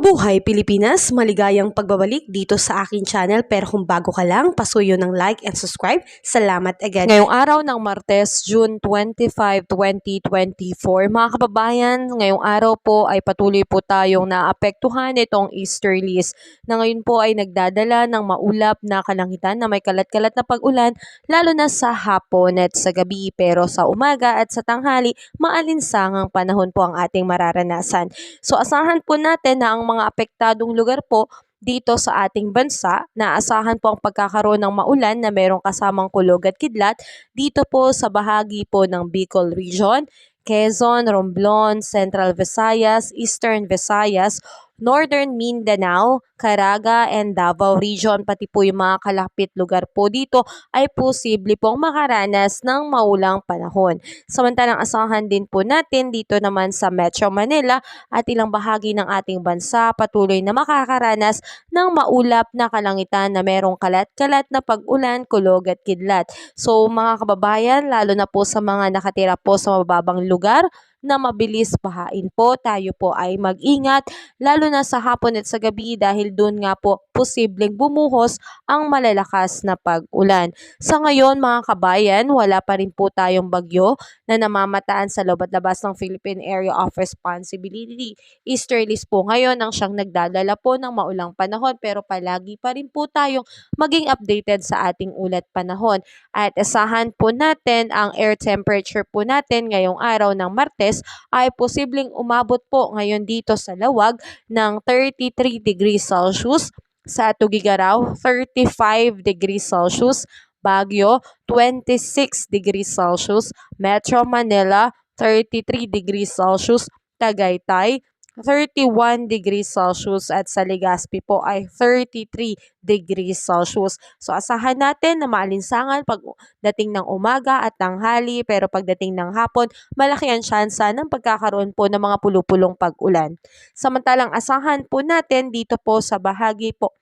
Mabuhay Pilipinas! Maligayang pagbabalik dito sa aking channel, pero kung bago ka lang, pasuyo ng like and subscribe. Salamat agad. Ngayong araw ng Martes, June 25, 2024, mga kababayan, ngayong araw po ay patuloy po tayong naapektuhan itong easterlies na ngayon po ay nagdadala ng maulap na kalangitan na may kalat-kalat na pag-ulan, lalo na sa hapon at sa gabi, pero sa umaga at sa tanghali, maalinsangang panahon po ang ating mararanasan. So asahan po natin na ang mga apektadong lugar po dito sa ating bansa, naasahan po ang pagkakaroon ng maulan na merong kasamang kulog at kidlat dito po sa bahagi po ng Bicol Region, Quezon, Romblon, Central Visayas, Eastern Visayas, Northern Mindanao, Caraga, and Davao Region, pati po yung mga kalapit lugar po dito ay posible pong makaranas ng maulang panahon. Samantalang asahan din po natin dito naman sa Metro Manila at ilang bahagi ng ating bansa patuloy na makakaranas ng maulap na kalangitan na merong kalat-kalat na pag-ulan, kulog at kidlat. So mga kababayan, lalo na po sa mga nakatira po sa mababang lugar na mabilis bahain po, tayo po ay mag-ingat lalo na sa hapon at sa gabi dahil doon nga po posibleng bumuhos ang malalakas na pag-ulan. Sa ngayon mga kabayan, wala pa rin po tayong bagyo na namamataan sa loob at labas ng Philippine Area of Responsibility. Easterlies po ngayon ang siyang nagdadala po ng maulang panahon, pero palagi pa rin po tayong maging updated sa ating ulat panahon. At asahan po natin ang air temperature po natin ngayong araw ng Martes ay posibleng umabot po ngayon dito sa Lawag ng 33 degrees Celsius, sa Tugigaraw 35 degrees Celsius, Baguio 26 degrees Celsius, Metro Manila 33 degrees Celsius, Tagaytay 31 degrees Celsius at sa Legazpi po ay 33 degrees Celsius. So asahan natin na maalinsangan pagdating ng umaga at tanghali, pero pagdating ng hapon, malaki ang tsansa ng pagkakaroon po ng mga pulupulong pag-ulan. Samantalang asahan po natin dito po sa bahagi po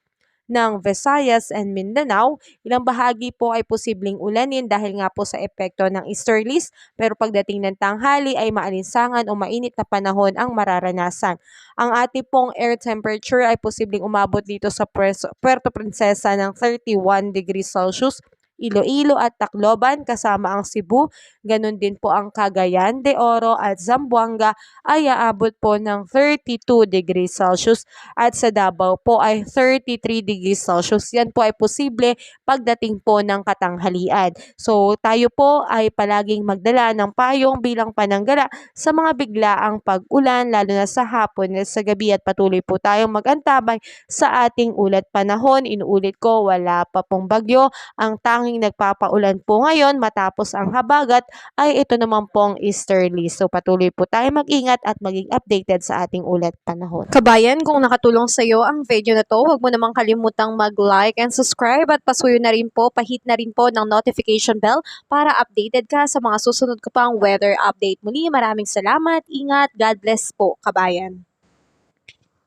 ng Visayas and Mindanao, ilang bahagi po ay posibleng ulanin dahil nga po sa epekto ng easterlies, pero pagdating ng tanghali ay maalinsangan o mainit na panahon ang mararanasan. Ang ating pong air temperature ay posibleng umabot dito sa Puerto Princesa ng 31 degrees Celsius, Iloilo at Tacloban kasama ang Cebu, ganun din po ang Cagayan de Oro at Zamboanga ay aabot po ng 32 degrees Celsius at sa Davao po ay 33 degrees Celsius. Yan po ay posible pagdating po ng katanghalian. So tayo po ay palaging magdala ng payong bilang pananggala sa mga biglaang pag-ulan lalo na sa hapon at sa gabi, at patuloy po tayong mag-antabay sa ating ulat panahon. Inuulit ko, wala pa pong bagyo. Ang tanging nagpapaulan po ngayon matapos ang habagat ay ito naman pong easterly. So patuloy po tayo mag-ingat at maging updated sa ating ulat panahon. Kabayan, kung nakatulong sa iyo ang video na to, huwag mo namang kalimutang mag-like and subscribe at pasuyo na rin po, pahit na rin po ng notification bell para updated ka sa mga susunod ko pang weather update. Muli, maraming salamat, ingat, God bless po kabayan.